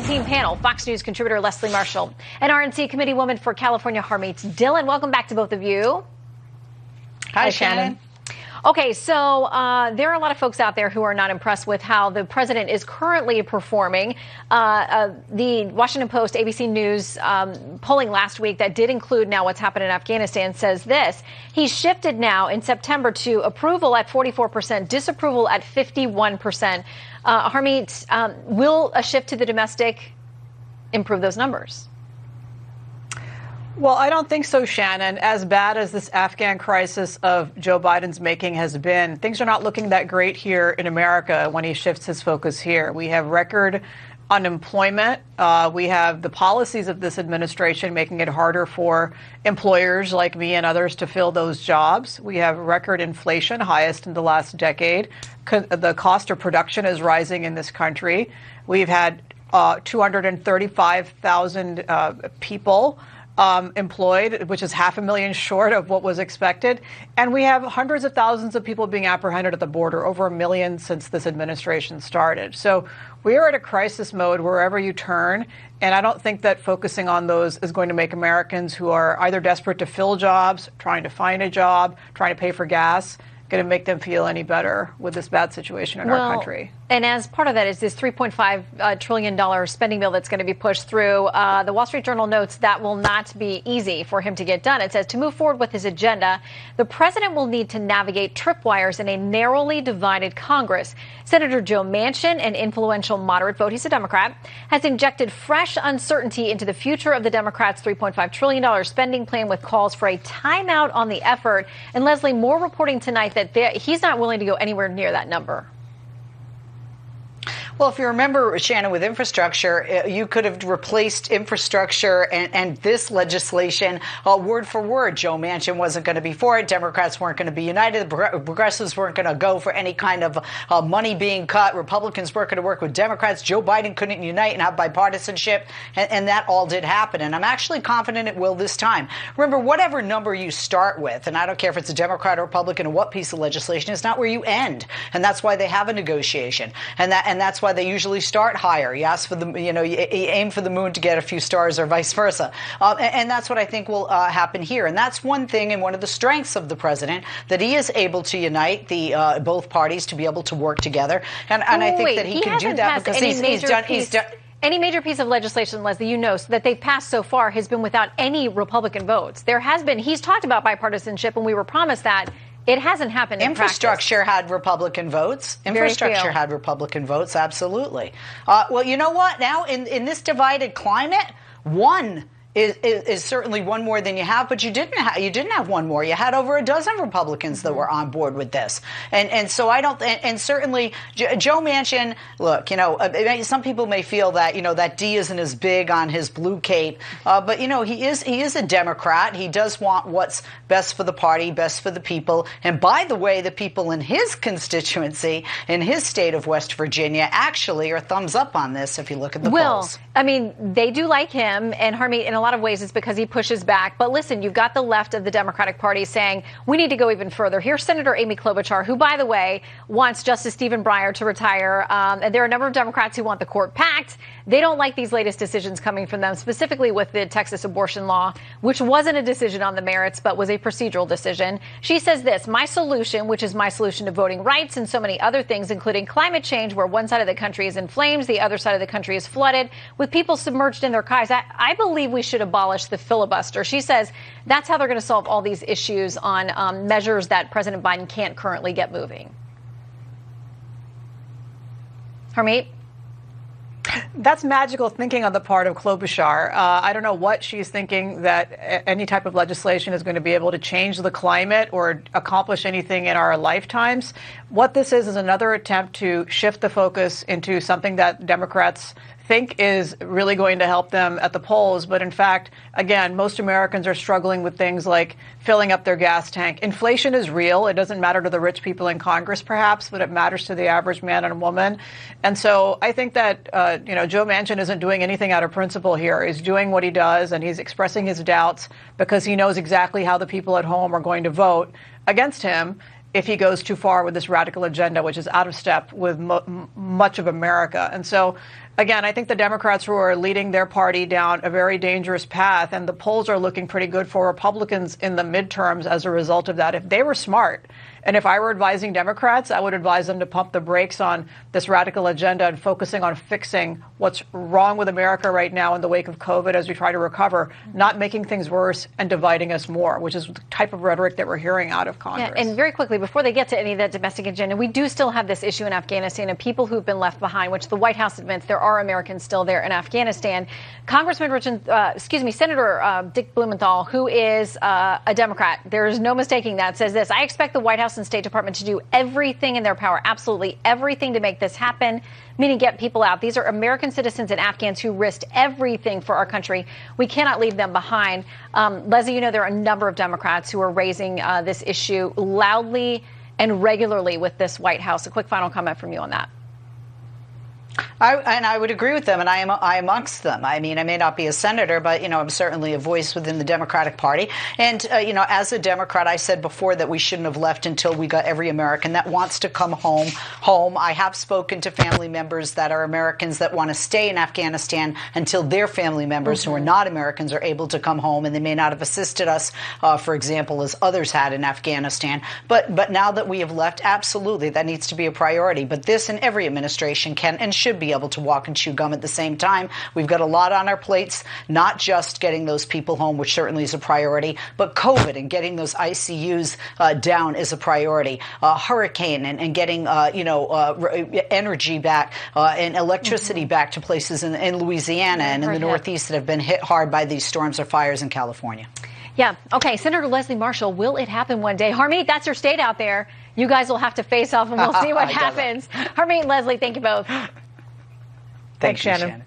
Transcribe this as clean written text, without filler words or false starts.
Team panel, Fox News contributor Leslie Marshall and RNC committee woman for California Harmeet Dhillon. Welcome back to both of you. Hi, Shannon. Okay, so there are a lot of folks out there who are not impressed with how the president is currently performing. The Washington Post, ABC News polling last week that did include now what's happened in Afghanistan says this. He shifted now in September to approval at 44%, disapproval at 51%. Harmeet, will a shift to the domestic improve those numbers? Well, I don't think so, Shannon. As bad as this Afghan crisis of Joe Biden's making has been, things are not looking that great here in America when he shifts his focus here. We have record unemployment. We have the policies of this administration making it harder for employers like me and others to fill those jobs. We have record inflation, highest in the last decade. The cost of production is rising in this country. We've had 235,000 people employed, which is 500,000 short of what was expected. And we have hundreds of thousands of people being apprehended at the border, over 1 million since this administration started. So we are at a crisis mode wherever you turn. And I don't think that focusing on those is going to make Americans who are either desperate to fill jobs, trying to find a job, trying to pay for gas, going to make them feel any better with this bad situation in our country. And as part of that is this $3.5 trillion spending bill that's going to be pushed through. The Wall Street Journal notes that will not be easy for him to get done. It says to move forward with his agenda, the president will need to navigate tripwires in a narrowly divided Congress. Senator Joe Manchin, an influential moderate vote, he's a Democrat, has injected fresh uncertainty into the future of the Democrats' $3.5 trillion spending plan with calls for a timeout on the effort. And Leslie, more reporting tonight that he's not willing to go anywhere near that number. Well, if you remember, Shannon, with infrastructure, you could have replaced infrastructure and this legislation word for word. Joe Manchin wasn't going to be for it. Democrats weren't going to be united. The progressives weren't going to go for any kind of money being cut. Republicans weren't going to work with Democrats. Joe Biden couldn't unite and have bipartisanship. And that all did happen. And I'm actually confident it will this time. Remember, whatever number you start with, and I don't care if it's a Democrat or Republican or what piece of legislation, is not where you end. And that's why they have a negotiation. And that's why they usually start higher. You ask for you aim for the moon to get a few stars or vice versa. And that's what I think will happen here. And that's one thing and one of the strengths of the president, that he is able to unite the both parties to be able to work together. And I think that he can do that because he's done. Any major piece of legislation, Leslie, that they've passed so far has been without any Republican votes. There has been, he's talked about bipartisanship, and we were promised that. It hasn't happened in Infrastructure practice. Had Republican votes. Infrastructure had Republican votes, absolutely. Well, you know what? Now, in this divided climate, one is certainly one more than you have, but you didn't have one more. You had over a dozen Republicans that were on board with this, and so I don't. And certainly Joe Manchin. Look, some people may feel that that D isn't as big on his blue cape, but he is a Democrat. He does want what's best for the party, best for the people. And by the way, the people in his constituency, in his state of West Virginia, actually are thumbs up on this. If you look at the polls, I mean, they do like him, and Harmeet, in a lot of ways it's because he pushes back. But listen, you've got the left of the Democratic Party saying we need to go even further. Here's Senator Amy Klobuchar, who, by the way, wants Justice Stephen Breyer to retire. And there are a number of Democrats who want the court packed. They don't like these latest decisions coming from them, specifically with the Texas abortion law, which wasn't a decision on the merits, but was a procedural decision. She says this: my solution, which is my solution to voting rights and so many other things, including climate change, where one side of the country is in flames, the other side of the country is flooded, with people submerged in their cars. I believe we should abolish the filibuster. She says that's how they're going to solve all these issues on measures that President Biden can't currently get moving. Harmeet? That's magical thinking on the part of Klobuchar. I don't know what she's thinking, that any type of legislation is going to be able to change the climate or accomplish anything in our lifetimes. What this is another attempt to shift the focus into something that Democrats think is really going to help them at the polls. But in fact, again, most Americans are struggling with things like filling up their gas tank. Inflation is real. It doesn't matter to the rich people in Congress, perhaps, but it matters to the average man and woman. And so I think that, Joe Manchin isn't doing anything out of principle here. He's doing what he does, and he's expressing his doubts because he knows exactly how the people at home are going to vote against him if he goes too far with this radical agenda, which is out of step with much of America. And so, again, I think the Democrats who are leading their party down a very dangerous path, and the polls are looking pretty good for Republicans in the midterms as a result of that. If they were smart, and if I were advising Democrats, I would advise them to pump the brakes on this radical agenda and focusing on fixing what's wrong with America right now in the wake of COVID as we try to recover, not making things worse and dividing us more, which is the type of rhetoric that we're hearing out of Congress. Yeah, and very quickly, before they get to any of that domestic agenda, we do still have this issue in Afghanistan of people who've been left behind, which the White House admits there are Americans still there in Afghanistan. Senator Dick Blumenthal, who is a Democrat, there's no mistaking that, says this: I expect the White House and State Department to do everything in their power, absolutely everything, to make this happen, meaning get people out. These are American citizens and Afghans who risked everything for our country. We cannot leave them behind. Leslie, you know there are a number of Democrats who are raising this issue loudly and regularly with this White House. A quick final comment from you on that. I would agree with them, and I amongst them. I mean, I may not be a senator, but, I'm certainly a voice within the Democratic Party. And, as a Democrat, I said before that we shouldn't have left until we got every American that wants to come home. I have spoken to family members that are Americans that want to stay in Afghanistan until their family members who are not Americans are able to come home, and they may not have assisted us, for example, as others had in Afghanistan. But now that we have left, absolutely, that needs to be a priority. But this and every administration can and should be able to walk and chew gum at the same time. We've got a lot on our plates, not just getting those people home, which certainly is a priority, but COVID and getting those ICUs down is a priority. Hurricane and getting, energy back and electricity back to places in Louisiana and in the Northeast that have been hit hard by these storms or fires in California. Yeah. Okay. Senator Leslie Marshall, will it happen one day? Harmeet, that's your state out there. You guys will have to face off and we'll see what happens. Harmeet and Leslie, thank you both. Thanks, Shannon.